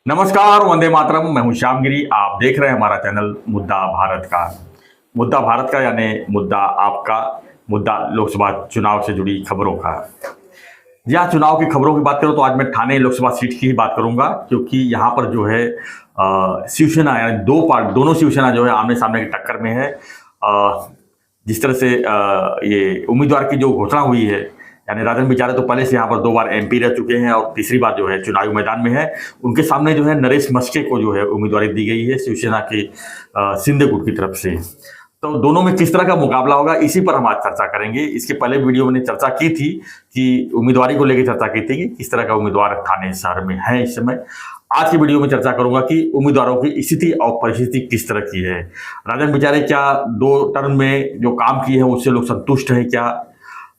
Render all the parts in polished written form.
नमस्कार, वंदे मातरम। मैं हूं श्यामगिरी। आप देख रहे हैं हमारा चैनल मुद्दा भारत का। मुद्दा भारत का यानी मुद्दा आपका, मुद्दा लोकसभा चुनाव से जुड़ी खबरों का। यहाँ चुनाव की खबरों की बात करूं तो आज मैं ठाणे लोकसभा सीट की ही बात करूंगा, क्योंकि यहाँ पर जो है शिवसेना यानी दोनों शिवसेना जो है आमने सामने की टक्कर में है। जिस तरह से ये उम्मीदवार की जो घोषणा हुई है, यानी राजन बिचारे तो पहले से यहाँ पर 2 बार एमपी रह चुके हैं और तीसरी बार जो है चुनावी मैदान में है। उनके सामने जो है नरेश मस्के को जो है उम्मीदवारी दी गई है शिवसेना के शिंदे गुट की तरफ से। तो दोनों में किस तरह का मुकाबला होगा, इसी पर हम आज चर्चा करेंगे। इसके पहले वीडियो में चर्चा की थी कि उम्मीदवारी को लेकर चर्चा की थी कि किस तरह का उम्मीदवार ठाणे शहर में है इस समय। आज की वीडियो में चर्चा करूंगा कि उम्मीदवारों की स्थिति और परिस्थिति किस तरह की है। राजन बिचारे क्या 2 टर्म में जो काम किए हैं उससे लोग संतुष्ट हैं क्या?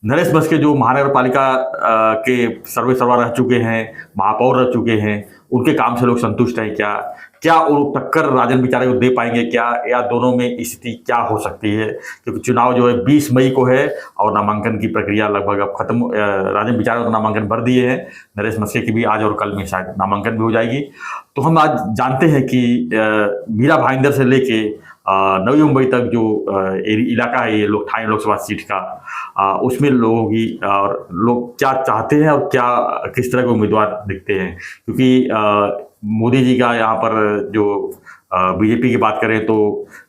नरेश मस्के जो महानगर पालिका के सर्वे सर्वा रह चुके हैं, महापौर रह चुके हैं, उनके काम से लोग संतुष्ट हैं क्या? क्या वो टक्कर राजन बिचारे को दे पाएंगे क्या, या दोनों में स्थिति क्या हो सकती है? क्योंकि चुनाव जो है 20 मई को है और नामांकन की प्रक्रिया लगभग अब खत्म। राजन बिचारे को नामांकन भर दिए हैं, नरेश मस्के की भी आज और कल में शायद नामांकन भी हो जाएगी। तो हम आज जानते हैं कि मीरा भाईंदर से लेके नवी मुंबई तक जो इलाका है ये ठाणे लोकसभा सीट का, उसमें लोगों की और लोग क्या चाहते हैं और क्या किस तरह के उम्मीदवार दिखते हैं। क्योंकि मोदी जी का यहाँ पर जो बीजेपी की बात करें तो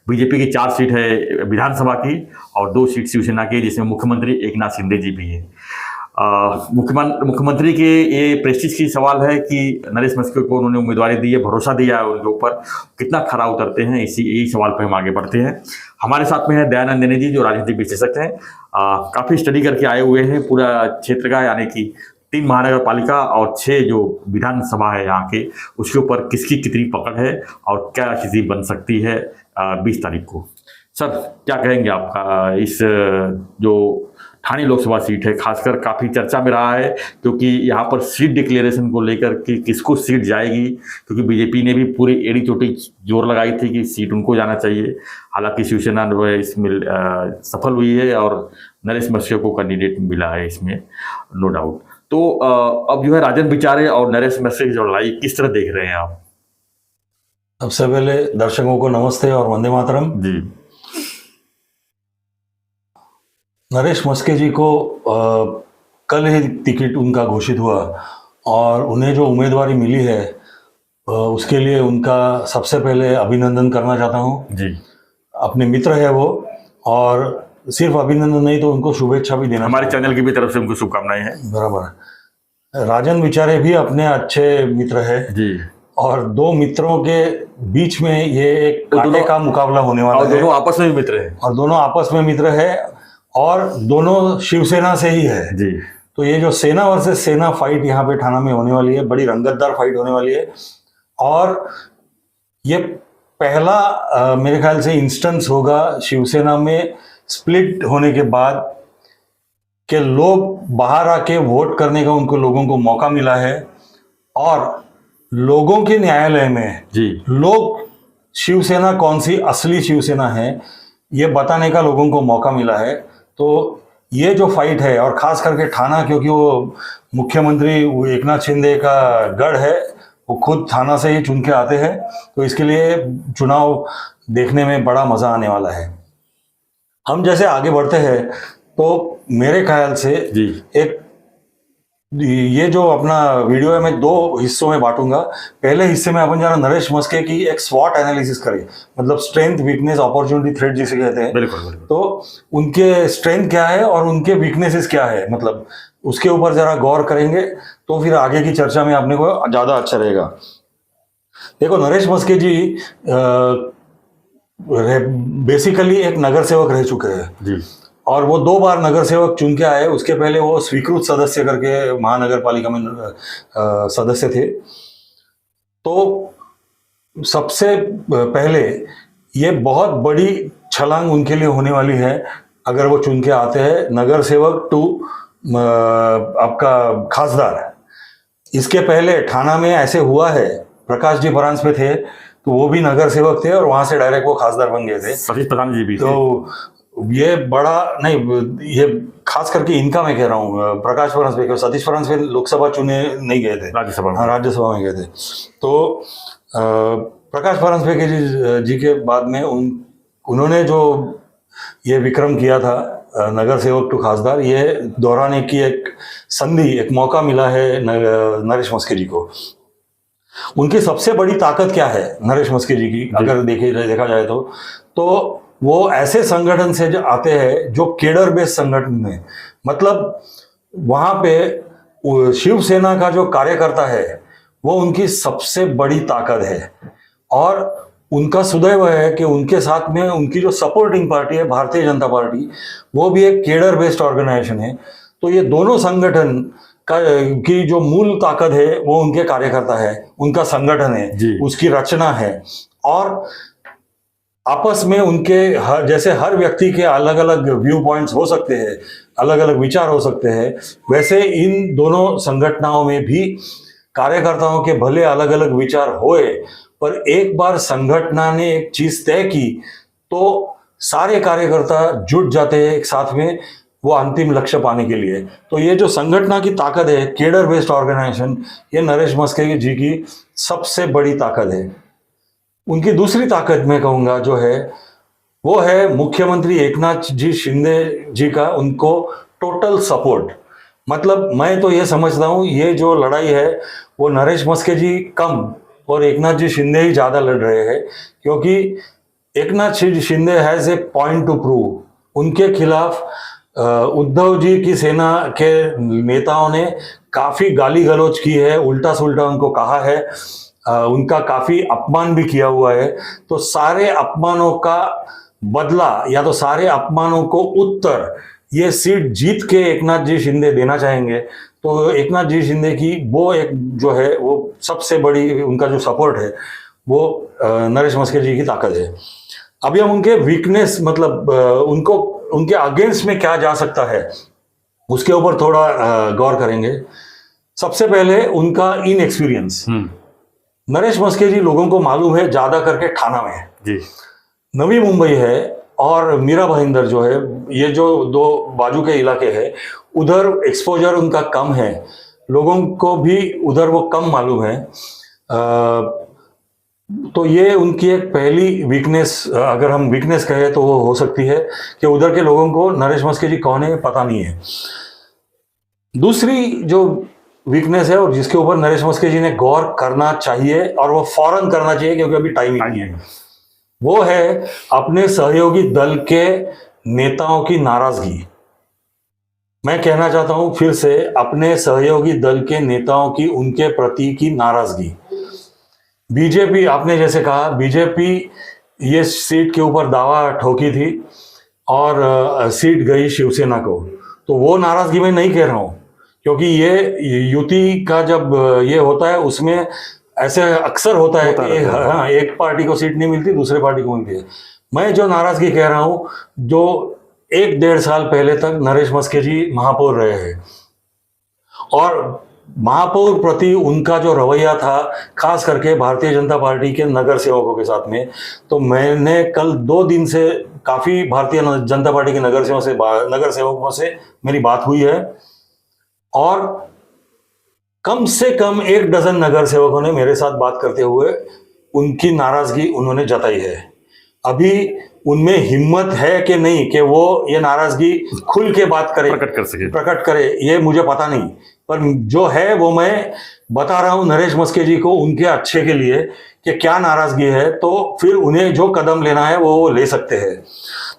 बीजेपी की 4 सीट है विधानसभा की और 2 सीट शिवसेना की, जिसमें मुख्यमंत्री एकनाथ शिंदे जी भी है। मुख्यमंत्री के ये प्रेस्टीज की सवाल है कि नरेश मस्के को उन्होंने उम्मीदवारी दी है, भरोसा दिया है उनके ऊपर, कितना खरा उतरते हैं, यही सवाल पर हम आगे बढ़ते हैं। हमारे साथ में है दयानंदिनी जी जो राजनीतिक विशेषज्ञ हैं, काफ़ी स्टडी करके आए हुए हैं पूरा क्षेत्र का, यानी कि 3 महानगर पालिका और 6 जो विधानसभा है यहाँ के, उसके ऊपर किसकी कितनी पकड़ है और क्या स्थिति बन सकती है 20 तारीख को। सर, क्या कहेंगे आप इस जो ठाणे लोकसभा सीट है, खासकर काफ़ी चर्चा में रहा है, क्योंकि यहाँ पर सीट डिक्लेरेशन को लेकर कि किसको सीट जाएगी, क्योंकि बीजेपी ने भी पूरी एड़ी चोटी जोर लगाई थी कि सीट उनको जाना चाहिए। हालांकि शिवसेना जो है इसमें सफल हुई है और नरेश मस्के को कैंडिडेट मिला है इसमें, नो डाउट। तो अब जो है राजन बिचारे और नरेश मस्के की जो लड़ाई किस तरह देख रहे हैं आप? सबसे पहले दर्शकों को नमस्ते और वंदे मातरम जी। नरेश मस्के जी को कल ही टिकट उनका घोषित हुआ और उन्हें जो उम्मीदवारी मिली है उसके लिए उनका सबसे पहले अभिनंदन करना चाहता हूं जी। अपने मित्र है वो, और सिर्फ अभिनंदन नहीं तो उनको शुभेच्छा भी देना, हमारे चैनल की भी तरफ से उनको शुभकामनाएं हैं। बराबर। राजन बिचारे भी अपने अच्छे मित्र है जी, और 2 मित्रों के बीच में ये एक कांटे का मुकाबला होने वाला है। दोनों आपस में भी मित्र हैं और दोनों आपस में मित्र है और दोनों शिवसेना से ही है जी। तो ये जो सेना वर्सेस सेना फाइट यहाँ पे ठाणे में होने वाली है, बड़ी रंगतदार फाइट होने वाली है। और ये पहला मेरे ख्याल से इंस्टेंस होगा शिवसेना में स्प्लिट होने के बाद कि लोग बाहर आके वोट करने का उनको लोगों को मौका मिला है, और लोगों के न्यायालय में जी लोग शिवसेना कौन सी असली शिवसेना है ये बताने का लोगों को मौका मिला है। तो ये जो फाइट है, और खास करके ठाणे, क्योंकि वो मुख्यमंत्री एकनाथ शिंदे का गढ़ है, वो खुद ठाणे से ही चुन के आते हैं, तो इसके लिए चुनाव देखने में बड़ा मजा आने वाला है। हम जैसे आगे बढ़ते हैं तो मेरे ख्याल से जी एक ये जो अपना वीडियो है मैं 2 हिस्सों में बांटूंगा। पहले हिस्से में अपन जरा नरेश मस्के की एक स्वॉट एनालिसिस करें, मतलब स्ट्रेंथ, वीकनेस, अपॉर्चुनिटी, थ्रेट जिसे कहते हैं। बिल्कुल। तो उनके स्ट्रेंथ क्या है और उनके वीकनेसेस क्या है, मतलब उसके ऊपर जरा गौर करेंगे तो फिर आगे की चर्चा में अपने को ज्यादा अच्छा रहेगा। देखो, नरेश मस्के जी बेसिकली एक नगर सेवक रह चुके हैं जी, और वो 2 बार नगर सेवक चुन के आए। उसके पहले वो स्वीकृत सदस्य करके महानगर पालिका में सदस्य थे। तो सबसे पहले ये बहुत बड़ी छलांग उनके लिए होने वाली है अगर वो चुन के आते हैं नगर सेवक टू आपका खासदार। इसके पहले ठाणे में ऐसे हुआ है, प्रकाश जी परांज पे थे तो वो भी नगर सेवक थे और वहां से डायरेक्ट वो खासदार बन गए थे। सतीश प्रधान जी भी तो ये बड़ा नहीं, ये खास करके इनका मैं कह रहा हूँ, प्रकाश फड़नवीस पे, सतीश फड़नवीस लोकसभा चुने नहीं गए थे, राज्यसभा में। हाँ राज्यसभा में गए थे। तो प्रकाश फड़नवीस जी के बाद में उन्होंने जो ये विक्रम किया था, नगर सेवक टू खासदार, ये दोहराने की एक संधि, एक मौका मिला है नरेश मस्के जी को। उनकी सबसे बड़ी ताकत क्या है नरेश मस्के जी की, अगर देखा जाए तो वो ऐसे संगठन से जो आते हैं जो केडर बेस्ड संगठन में, मतलब वहां पे शिवसेना का जो कार्यकर्ता है वो उनकी सबसे बड़ी ताकत है। और उनका सुदैव है कि उनके साथ में उनकी जो सपोर्टिंग पार्टी है भारतीय जनता पार्टी, वो भी एक केडर बेस्ड ऑर्गेनाइजेशन है। तो ये दोनों संगठन की जो मूल ताकत है वो उनके कार्यकर्ता है, उनका संगठन है, उसकी रचना है। और आपस में उनके जैसे हर व्यक्ति के अलग अलग व्यू पॉइंट्स हो सकते हैं, अलग अलग विचार हो सकते हैं, वैसे इन दोनों संगठनों में भी कार्यकर्ताओं के भले अलग अलग विचार होए, पर एक बार संगठन ने एक चीज तय की तो सारे कार्यकर्ता जुट जाते हैं एक साथ में वो अंतिम लक्ष्य पाने के लिए। तो ये जो संगठन की ताकत है, केडर बेस्ड ऑर्गेनाइजेशन, ये नरेश मस्के जी की सबसे बड़ी ताकत है। उनकी दूसरी ताकत मैं कहूँगा जो है वो है मुख्यमंत्री एकनाथ जी शिंदे जी का उनको टोटल सपोर्ट। मतलब मैं तो ये समझता हूँ ये जो लड़ाई है वो नरेश मस्के जी कम और एकनाथ जी शिंदे ही ज़्यादा लड़ रहे हैं, क्योंकि Eknath ji Shinde has a point to prove. उनके खिलाफ उद्धव जी की सेना के नेताओं ने काफ़ी गाली गलौज की है, उल्टा सुल्टा उनको कहा है, उनका काफ़ी अपमान भी किया हुआ है। तो सारे अपमानों का बदला या तो सारे अपमानों को उत्तर ये सीट जीत के एकनाथ जी शिंदे देना चाहेंगे। तो एकनाथ जी शिंदे की वो एक जो है वो सबसे बड़ी उनका जो सपोर्ट है वो नरेश मस्के जी की ताकत है। अभी हम उनके वीकनेस, मतलब उनको उनके अगेंस्ट में क्या जा सकता है उसके ऊपर थोड़ा गौर करेंगे। सबसे पहले उनका इनएक्सपीरियंस। नरेश मस्के जी लोगों को मालूम है ज्यादा करके ठाणा में जी, नवी मुंबई है और मीरा भाईंदर जो है, ये जो दो बाजू के इलाके हैं उधर एक्सपोजर उनका कम है, लोगों को भी उधर वो कम मालूम है। तो ये उनकी एक पहली वीकनेस, अगर हम वीकनेस कहें तो वो हो सकती है कि उधर के लोगों को नरेश मस्के जी कौन है पता नहीं है। दूसरी जो वीकनेस है और जिसके ऊपर नरेश मस्के जी ने गौर करना चाहिए और वो फौरन करना चाहिए क्योंकि अभी टाइम नहीं है, वो है अपने सहयोगी दल के नेताओं की नाराजगी। मैं कहना चाहता हूं फिर से, अपने सहयोगी दल के नेताओं की उनके प्रति की नाराजगी। बीजेपी, आपने जैसे कहा बीजेपी ये सीट के ऊपर दावा ठोकी थी और सीट गई शिवसेना को, तो वो नाराजगी मैं नहीं कह रहा हूं, क्योंकि ये युति का जब ये होता है उसमें ऐसे अक्सर होता है कि हाँ एक पार्टी को सीट नहीं मिलती दूसरे पार्टी को मिलती है। मैं जो नाराजगी कह रहा हूं, जो 1-1.5 साल पहले तक नरेश मस्के जी महापौर रहे हैं और महापौर प्रति उनका जो रवैया था खास करके भारतीय जनता पार्टी के नगर सेवकों के साथ में, तो मैंने कल 2 दिन से काफी भारतीय जनता पार्टी के नगर सेवकों से मेरी बात हुई है और कम से कम 1 डजन नगर सेवकों ने मेरे साथ बात करते हुए उनकी नाराजगी उन्होंने जताई है। अभी उनमें हिम्मत है कि नहीं कि वो ये नाराजगी खुल के बात करे, प्रकट करे, ये मुझे पता नहीं, पर जो है वो मैं बता रहा हूं नरेश मस्के जी को उनके अच्छे के लिए कि क्या नाराजगी है, तो फिर उन्हें जो कदम लेना है वो ले सकते हैं।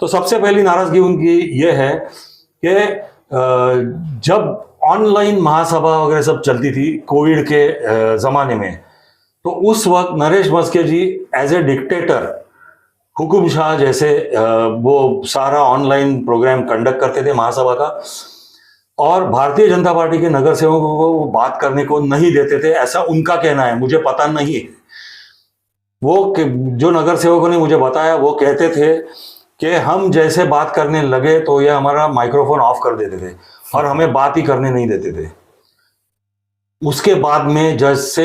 तो सबसे पहली नाराजगी उनकी ये है कि जब ऑनलाइन महासभा वगैरह सब चलती थी कोविड के जमाने में, तो उस वक्त नरेश मस्के जी एज ए डिक्टेटर हुकुम शाह जैसे वो सारा ऑनलाइन प्रोग्राम कंडक्ट करते थे महासभा का, और भारतीय जनता पार्टी के नगर सेवकों को वो बात करने को नहीं देते थे, ऐसा उनका कहना है, मुझे पता नहीं है। वो जो नगर सेवकों ने मुझे बताया वो कहते थे कि हम जैसे बात करने लगे तो ये हमारा माइक्रोफोन ऑफ कर देते थे और हमें बात ही करने नहीं देते थे। उसके बाद में जैसे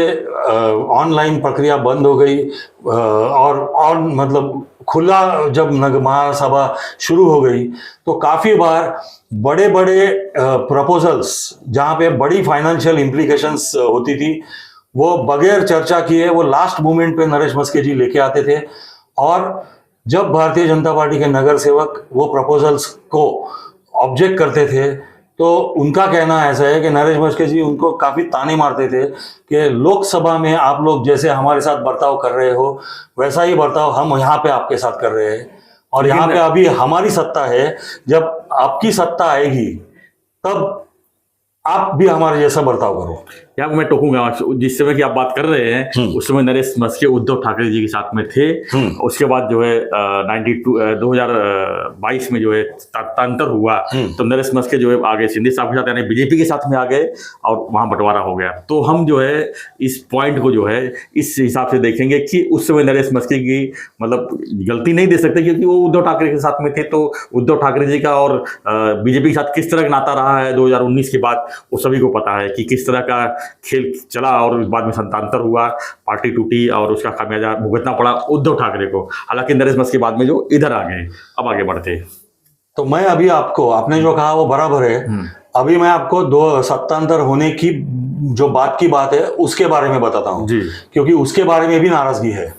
ऑनलाइन प्रक्रिया बंद हो गई और मतलब खुला जब महासभा शुरू हो गई तो काफी बार बड़े बड़े प्रपोजल्स जहां पे बड़ी फाइनेंशियल इम्प्लीकेशंस होती थी वो बगैर चर्चा किए वो लास्ट मोमेंट पे नरेश मस्के जी लेके आते थे। और जब भारतीय जनता पार्टी के नगर सेवक वो प्रपोजल्स को ऑब्जेक्ट करते थे तो उनका कहना ऐसा है कि नरेश मस्के जी उनको काफी ताने मारते थे कि लोकसभा में आप लोग जैसे हमारे साथ बर्ताव कर रहे हो वैसा ही बर्ताव हम यहाँ पे आपके साथ कर रहे हैं, और यहाँ पे अभी हमारी सत्ता है, जब आपकी सत्ता आएगी तब आप भी हमारे जैसा बर्ताव करो। यहाँ मैं टोकूंगा, जिस समय की आप बात कर रहे हैं उस समय नरेश मस्के उद्धव ठाकरे जी के साथ में थे। उसके बाद जो है 2022 में जो है तांतर हुआ तो नरेश मस्के जो है आगे शिंदे साहब के साथ यानी बीजेपी के साथ में आ गए और वहां बंटवारा हो गया। तो हम जो है इस पॉइंट को जो है इस हिसाब से देखेंगे कि उस समय नरेश मस्के की मतलब गलती नहीं दे सकते क्योंकि वो उद्धव ठाकरे के साथ में थे। तो उद्धव ठाकरे जी का और बीजेपी के साथ किस तरह का नाता रहा है 2019 के बाद वो सभी को पता है कि किस तरह का खेल चला और बाद में संतांतर हुआ, पार्टी टूटी और उसका खामियाजा भुगतना पड़ा उद्धव ठाकरे को। हालांकि नरेश मस्के बाद में जो इधर आ गए, अब आगे बढ़ते। तो मैं अभी आपको आपने जो कहा वो बराबर है। अभी मैं आपको दो सत्तांतर होने की जो बात है उसके बारे में बताता हूं क्योंकि उसके बारे में भी नाराजगी है।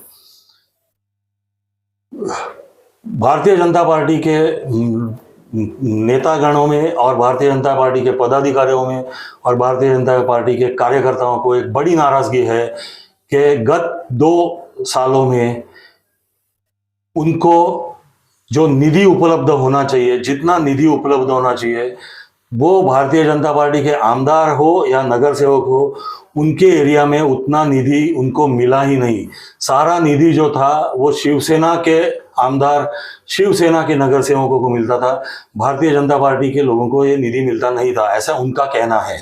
भारतीय जनता पार्टी के नेतागणों में और भारतीय जनता पार्टी के पदाधिकारियों में और भारतीय जनता पार्टी के कार्यकर्ताओं को एक बड़ी नाराजगी है कि गत 2 सालों में उनको जो निधि उपलब्ध होना चाहिए, जितना निधि उपलब्ध होना चाहिए, वो भारतीय जनता पार्टी के आमदार हो या नगर सेवक हो उनके एरिया में उतना निधि उनको मिला ही नहीं। सारा निधि जो था वो शिवसेना के आमदार, शिवसेना के नगर सेवकों को मिलता था। भारतीय जनता पार्टी के लोगों को ये निधि मिलता नहीं था, ऐसा उनका कहना है।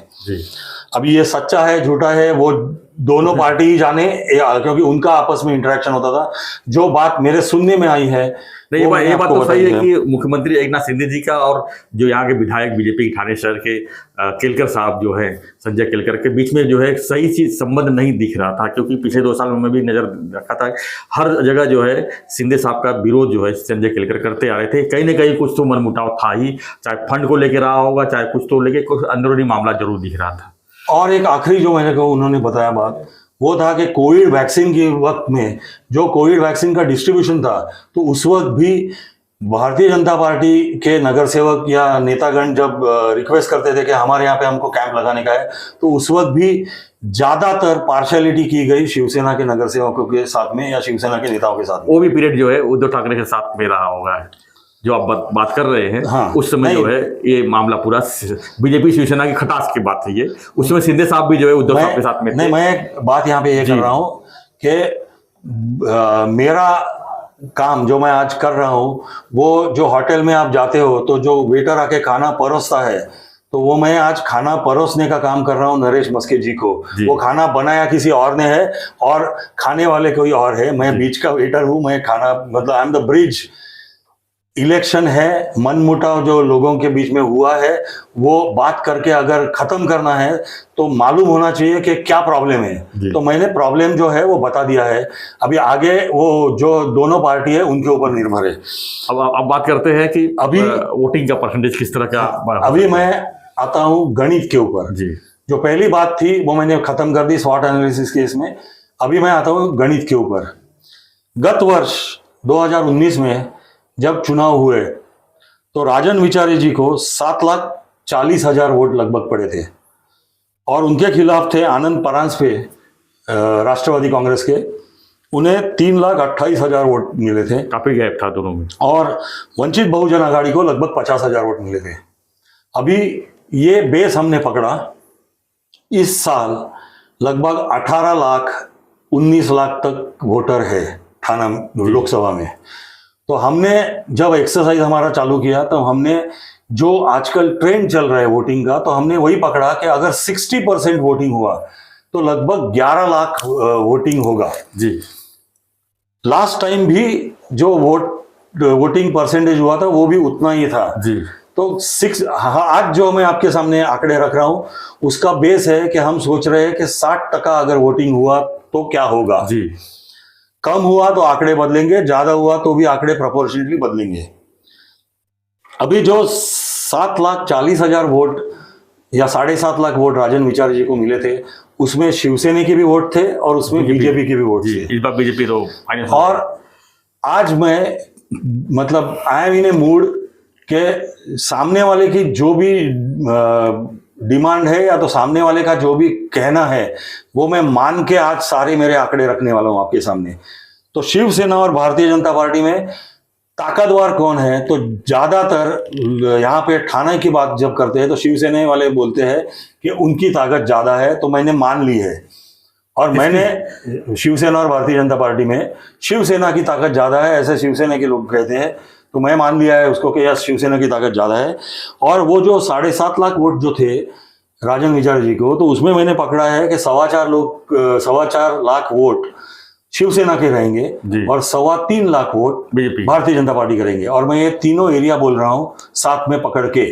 अभी ये सच्चा है झूठा है वो दोनों पार्टी ही जाने, क्योंकि उनका आपस में इंटरेक्शन होता था। जो बात मेरे सुनने में आई है नहीं, ये बात तो सही है कि मुख्यमंत्री एकनाथ शिंदे जी का और जो यहाँ के विधायक बीजेपी ठाणे शहर के केलकर साहब जो है संजय केलकर के बीच में जो है सही चीज संबंध नहीं दिख रहा था, क्योंकि पिछले 2 साल में भी नजर रखा था हर जगह जो है शिंदे साहब का विरोध जो है संजय केलकर करते आ रहे थे। कहीं ना कहीं कुछ तो मनमुटाव था ही, चाहे फंड को लेकर रहा होगा चाहे कुछ तो लेके कुछ अंदरूनी मामला जरूर दिख रहा था। और एक आखिरी जो मैंने कहा उन्होंने बताया बात वो था कि कोविड वैक्सीन के वक्त में जो कोविड वैक्सीन का डिस्ट्रीब्यूशन था तो उस वक्त भी भारतीय जनता पार्टी के नगर सेवक या नेतागण जब रिक्वेस्ट करते थे कि हमारे यहाँ पे हमको कैंप लगाने का है तो उस वक्त भी ज्यादातर पार्शियलिटी की गई शिवसेना के नगर सेवकों के साथ में या शिवसेना के नेताओं के साथ। वो भी पीरियड जो है उद्धव ठाकरे के साथ में रहा होगा जो आप बात कर रहे हैं। हाँ, उस समय जो है ये मामला पूरा बीजेपी शिवसेना की खटास की बात है ये। उस समय शिंदे साहब भी जो है उद्धव साहब के साथ में थे। नहीं, मैं एक बात यहाँ पे ये कर रहा हूँ कि मेरा काम जो मैं आज कर रहा हूँ वो जो होटल में आप जाते हो तो जो वेटर आके खाना परोसता है तो वो मैं आज खाना परोसने का काम कर रहा हूँ नरेश मस्के जी को। वो खाना बनाया किसी और ने है और खाने वाले कोई और है, मैं बीच का वेटर हूँ। मैं खाना मतलब I am the bridge. Election है, मनमुटाव जो लोगों के बीच में हुआ है वो बात करके अगर खत्म करना है तो मालूम होना चाहिए कि क्या प्रॉब्लम है। तो मैंने प्रॉब्लम जो है वो बता दिया है। अभी आगे वो जो दोनों पार्टी है उनके ऊपर निर्भर है। अब बात करते हैं कि अभी वोटिंग का परसेंटेज किस तरह का। अभी मैं आता हूँ गणित के ऊपर। जो पहली बात थी वो मैंने खत्म कर दी स्वॉट एनालिसिस के इसमें। अभी मैं आता हूँ गणित के ऊपर। गत वर्ष 2019 में जब चुनाव हुए तो राजन विचारे जी को 7,40,000 वोट लगभग पड़े थे और उनके खिलाफ थे आनंद परांजपे राष्ट्रवादी कांग्रेस के, उन्हें 3,28,000 वोट मिले थे। काफी गैप था दोनों में। और वंचित बहुजन आघाड़ी को लगभग 50,000 वोट मिले थे। अभी ये बेस हमने पकड़ा, इस साल लगभग 18 लाख 19 लाख तक वोटर है थाना लोकसभा में। तो हमने जब एक्सरसाइज हमारा चालू किया तो हमने जो आजकल ट्रेंड चल रहा है वोटिंग का तो हमने वही पकड़ा कि अगर 60% वोटिंग हुआ तो लगभग 11 लाख वोटिंग होगा। लास्ट टाइम भी जो वोटिंग परसेंटेज हुआ था वो भी उतना ही था। तो आज जो मैं आपके सामने आंकड़े रख रहा हूं उसका बेस है कि हम सोच रहे हैं कि 60% अगर वोटिंग हुआ तो क्या होगा। कम हुआ तो आंकड़े बदलेंगे, ज्यादा हुआ तो भी आंकड़े प्रोपोर्शनली बदलेंगे। अभी जो 7,40,000 वोट या 7.5 लाख वोट राजन विचार जी को मिले थे, उसमें शिवसेना के भी वोट थे और उसमें बीजेपी के भी वोट थे। इस बार बीजेपी तो फाइनल। और आज मैं मतलब I am in A mood के सामने वाले की जो भी डिमांड है या तो सामने वाले का जो भी कहना है वो मैं मान के आज सारे मेरे आंकड़े रखने वाला हूं आपके सामने। तो शिवसेना और भारतीय जनता पार्टी में ताकतवर कौन है, तो ज्यादातर यहाँ पे ठाणे की बात जब करते हैं तो शिवसेना वाले बोलते हैं कि उनकी ताकत ज्यादा है, तो मैंने मान ली है। और मैंने शिवसेना और भारतीय जनता पार्टी में शिवसेना की ताकत ज्यादा है ऐसे शिवसेना के लोग कहते हैं, तो मैं मान लिया है उसको कि यस शिवसेना की ताकत ज्यादा है। और वो जो 7.5 लाख वोट जो थे राजन विचार जी को, तो उसमें मैंने पकड़ा है कि 4.25 लाख वोट शिवसेना के रहेंगे और 3.25 लाख वोट भारतीय जनता पार्टी करेंगे। और मैं ये तीनों एरिया बोल रहा हूं साथ में पकड़ के,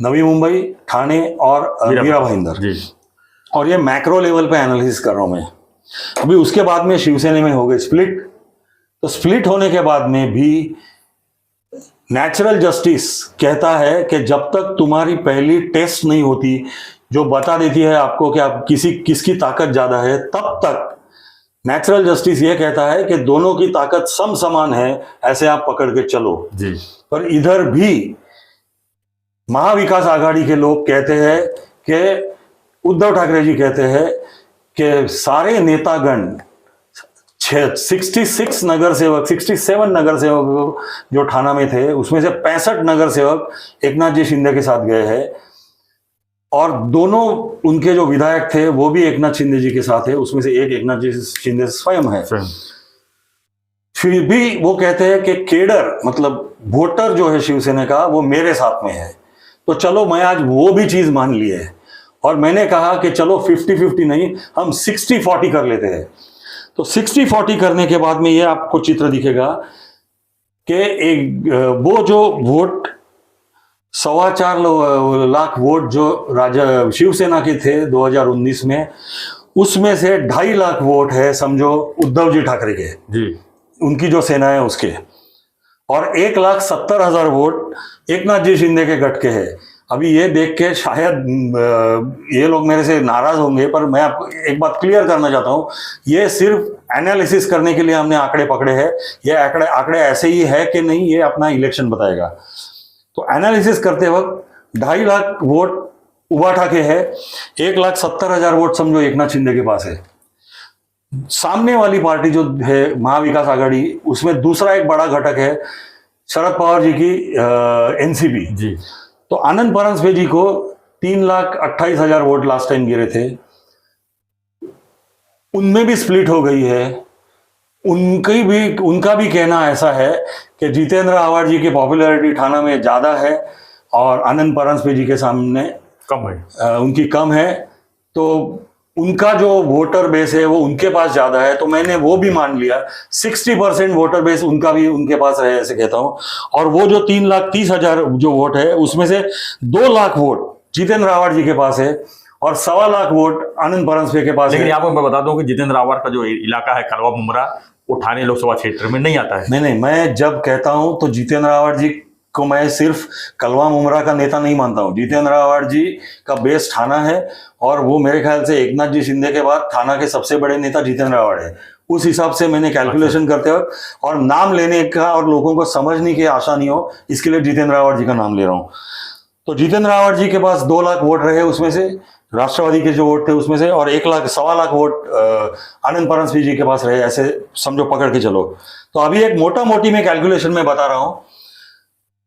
नवी मुंबई, ठाणे और मीरा भाईंदर। और ये मैक्रो लेवल पे एनालिसिस कर रहा हूं मैं। अभी उसके बाद में शिवसेना में हो गए स्प्लिट, तो स्प्लिट होने के बाद में भी नेचुरल जस्टिस कहता है कि जब तक तुम्हारी पहली टेस्ट नहीं होती जो बता देती है आपको कि आप किसकी ताकत ज्यादा है, तब तक नेचुरल जस्टिस ये कहता है कि दोनों की ताकत समान है, ऐसे आप पकड़ के चलो जी। पर इधर भी महाविकास आघाड़ी के लोग कहते हैं कि उद्धव ठाकरे जी कहते हैं कि सारे नेतागण 67 नगर सेवक जो ठाणा में थे उसमें से 65 नगर सेवक एकनाथ जी शिंदे के साथ गए हैं, और दोनों उनके जो विधायक थे वो भी एकनाथ शिंदे जी के साथ है, उसमें से एक एकनाथ जी शिंदे स्वयं है। फिर भी वो कहते हैं कि केडर मतलब वोटर जो है शिवसेना का वो मेरे साथ में है। तो चलो मैं आज वो भी चीज मान ली है और मैंने कहा कि चलो 50-50 नहीं, हम 60-40 कर लेते हैं। तो 60-40 करने के बाद में ये आपको चित्र दिखेगा कि एक वो जो वोट 4.25 लाख वोट जो शिवसेना के थे 2019 में, उसमें से 2.5 लाख वोट है समझो उद्धव जी ठाकरे के जी, उनकी जो सेना है उसके, और 1,70,000 वोट एकनाथ जी शिंदे के गठ के है। अभी ये देख के शायद ये लोग मेरे से नाराज होंगे, पर मैं आपको एक बात क्लियर करना चाहता हूं, ये सिर्फ एनालिसिस करने के लिए हमने आंकड़े पकड़े हैं। ये आंकड़े ऐसे ही है कि नहीं ये अपना इलेक्शन बताएगा। तो एनालिसिस करते वक्त 2.5 लाख वोट उभा ठाके है, 1,70,000 वोट समझो एकनाथ शिंदे के पास है। सामने वाली पार्टी जो है महाविकास आघाड़ी, उसमें दूसरा एक बड़ा घटक है शरद पवार जी की एनसीपी जी। तो आनंद परांजपे जी को 3,28,000 वोट लास्ट टाइम गिरे थे, उनमें भी स्प्लिट हो गई है। उनका भी कहना ऐसा है कि जितेंद्र आव्हाड जी की पॉपुलैरिटी ठाणा में ज्यादा है और आनंद परांजपे जी के सामने कम है, उनकी कम है। तो उनका जो वोटर बेस है वो उनके पास ज्यादा है, तो मैंने वो भी मान लिया 60% वोटर बेस उनका भी उनके पास है ऐसे कहता हूं। और वो जो 3,30,000 जो वोट है उसमें से 2 लाख वोट जितेंद्र आव्हाड जी के पास है और 1.25 लाख वोट आनंद परांजपे के पास है। लेकिन आपको मैं बता दूं कि जितेंद्र आव्हाड का जो इलाका है कलवा मुमरा, वो ठाणे लोकसभा क्षेत्र में नहीं आता है। नहीं, मैं जब कहता हूं तो जितेंद्र आव्हाड जी को मैं सिर्फ कलवा मुमरा का नेता नहीं मानता हूं। जितेंद्र आव्हाड जी का बेस ठाणा है और वो मेरे ख्याल से एकनाथ जी शिंदे के बाद ठाणा के सबसे बड़े नेता जितेंद्र आव्हाड है। उस हिसाब से मैंने कैलकुलेशन करते वक्त और नाम लेने का और लोगों को समझने की आशा नहीं हो, इसके लिए जितेंद्र आव्हाड जी का नाम ले रहा हूं। तो जितेंद्र आव्हाड जी के पास 2 लाख वोट रहे, उसमें से राष्ट्रवादी के जो वोट थे उसमें से, और 1.25 लाख वोट आनंद परांजपे जी के पास रहे, ऐसे समझो पकड़ के चलो। तो अभी एक मोटा मोटी में कैलकुलेशन में बता रहा हूं,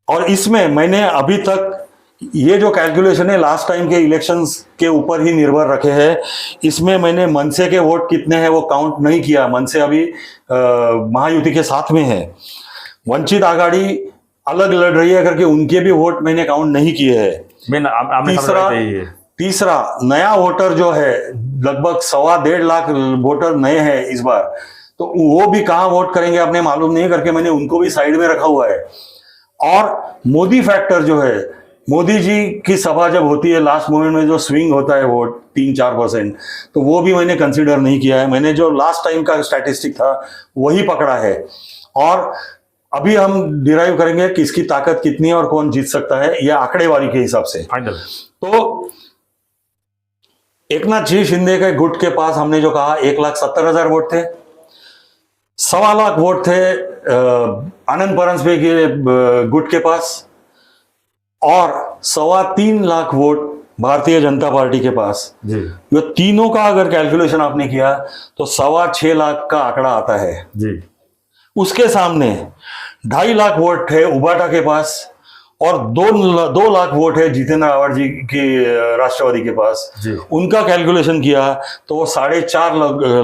और इसमें मैंने अभी तक ये जो कैलकुलेशन है लास्ट टाइम के इलेक्शंस के ऊपर ही निर्भर रखे हैं। इसमें मैंने मनसे के वोट कितने हैं वो काउंट नहीं किया, मनसे अभी महायुति के साथ में है। वंचित आघाड़ी अलग लड़ रही है करके उनके भी वोट मैंने काउंट नहीं किए हैं। तीसरा नया वोटर जो है लगभग 1.25 लाख वोटर नए हैं इस बार, तो वो भी कहां वोट करेंगे अपने मालूम नहीं करके मैंने उनको भी साइड में रखा हुआ है। और मोदी फैक्टर जो है मोदी जी की सभा जब होती है लास्ट मोमेंट में जो स्विंग होता है वोट 3-4%, तो वो भी मैंने कंसीडर नहीं किया है। मैंने जो लास्ट टाइम का स्टैटिस्टिक था वही पकड़ा है। और अभी हम डिराइव करेंगे कि इसकी ताकत कितनी है और कौन जीत सकता है, यह आंकड़ेवारी के हिसाब से फाइनल। तो एकनाथ जी शिंदे के गुट के पास हमने जो कहा 1,70,000 वोट थे, 1.25 लाख वोट थे आनंद परांजपे के गुट के पास, और 3.25 लाख वोट भारतीय जनता पार्टी के पास जी। ये तीनों का अगर कैलकुलेशन आपने किया तो 6.25 लाख का आंकड़ा आता है जी। उसके सामने 2.5 लाख वोट है उबाटा के पास, और 2 लाख वोट है जितेंद्र आवाड जी की राष्ट्रवादी के पास जी। उनका कैलकुलेशन किया तो वो 4.5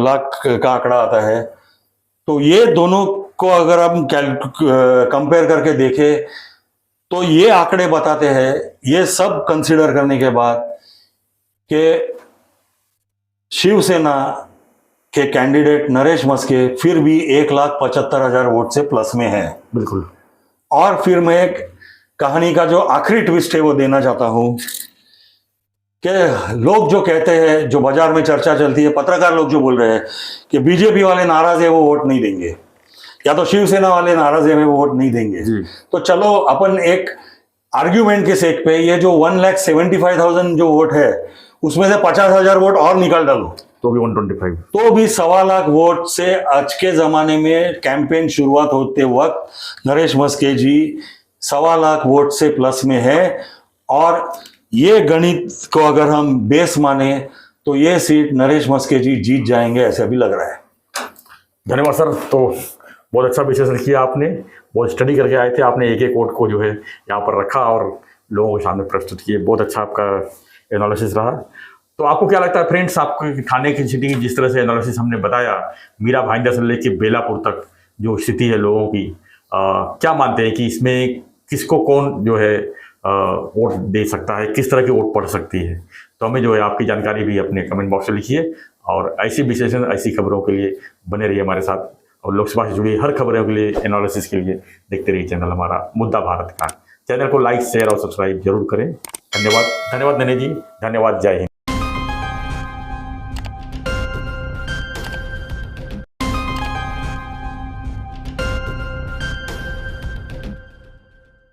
लाख का आंकड़ा आता है। तो ये दोनों को अगर हम कंपेयर करके देखें तो ये आंकड़े बताते हैं, ये सब कंसीडर करने के बाद, कि शिवसेना के कैंडिडेट नरेश मस्के फिर भी 1,75,000 वोट से प्लस में है। बिल्कुल। और फिर मैं एक कहानी का जो आखिरी ट्विस्ट है वो देना चाहता हूं कि लोग जो कहते हैं, जो बाजार में चर्चा चलती है, पत्रकार लोग जो बोल रहे हैं कि बीजेपी वाले नाराज है वो वोट नहीं देंगे, या तो शिवसेना वाले नाराज है वो वोट नहीं देंगे। तो चलो अपन एक आर्ग्यूमेंट के सेक पे ये जो 1,75,000 जो वोट है उसमें से 50,000 वोट और निकाल डालो तो भी 125, तो भी 1.25 लाख वोट से आज के जमाने में कैंपेन शुरुआत होते वक्त नरेश मस्के जी 1.25 लाख वोट से प्लस में है। और ये गणित को अगर हम बेस माने तो ये सीट नरेश मस्के जी जीत जाएंगे, ऐसा भी लग रहा है। धन्यवाद सर। तो बहुत अच्छा विश्लेषण किया आपने, बहुत स्टडी करके आए थे आपने, एक एक वोट को जो है यहाँ पर रखा और लोगों के सामने प्रस्तुत किए। बहुत अच्छा आपका एनालिसिस रहा। तो आपको क्या लगता है फ्रेंड्स, आपको थाने की सिटी की जिस तरह से एनालिसिस हमने बताया, मीरा भाईंदर से लेके बेलापुर तक जो स्थिति है लोगों की, क्या मानते हैं कि इसमें किसको कौन जो है वोट दे सकता है, किस तरह की वोट पड़ सकती है? तो हमें जो है आपकी जानकारी भी अपने कमेंट बॉक्स में लिखिए, और ऐसी विश्लेषण ऐसी खबरों के लिए बने रहिए हमारे साथ, और लोकसभा से जुड़ी हर खबरों के लिए, एनालिसिस के लिए देखते रहिए चैनल हमारा मुद्दा भारत का। चैनल को लाइक, शेयर और सब्सक्राइब जरूर करें। धन्यवाद। धन्यवाद नने जी, धन्यवाद। जय हिंद।